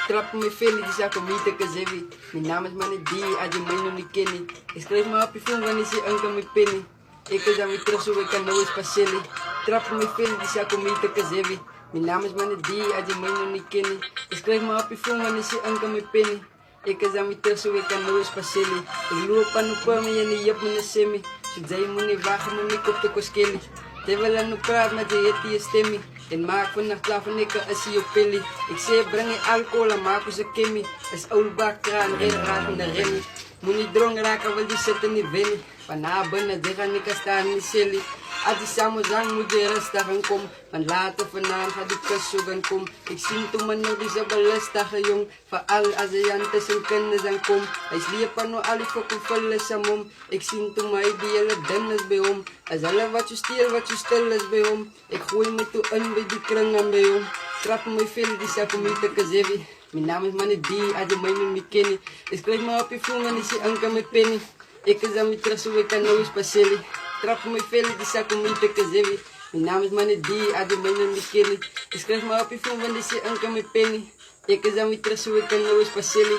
Trap me filho de já comida que já vi. Mijn naam is Manedi, als je mij nog niet kent. Ik schrijf me op je film wanneer je anker me penny. Ik is aan me terug zo ik kan nooit passeren. Trap me filho de já comida que já vi. Mijn naam is Manedi, als je mij nog niet kent. Ik schrijf me op je film wanneer je anker me penny. Ik is aan me terug zo ik kan nooit passeren. Ik loop aan de kwam en je hebt me een semi. Zodat je moet niet wagen, moet niet op de koskeli. Terwijl aan de praat met je het je stemmie. En maak vannacht klaar van ik als je op pillie. Ik zeg breng je alcohol en maak ze kimmy. Is oudbak kraan, ren raak in de remmy. Moet niet dronken raken, want die zitten niet winnen. Vanavond binnen, die gaan niet staan in de silly. Als die samen zang moet je rustig gaan komen. Van later vanavond gaat die kus zo gaan komen. Ik zie toen mijn nog die zo belustige jong. Voor alle Aziaten en kinderen zijn kom. Hij sliep aan al die fokken vullen zijn mom. Ik zie toen mij die hele dennis bij hem. Als alle wat je stier, wat je stil is bij hem. Ik gooi me toe in bij die kringen bij hem. Trap me veel, die zei kom niet te kazevi. Mijn naam is Manedi, als je mij nog niet kent. Ik schrijf me op je phone en is je anker met penny. Ik is aan me terug zo ik kan nooit passeren. Trap me veel, die zei kom niet te kazevi. Mijn naam is Manedi, als je mij nog niet kent. Ik schrijf me op je phone en is je anker met penny. Ik is aan me terug zo ik kan nooit passeren.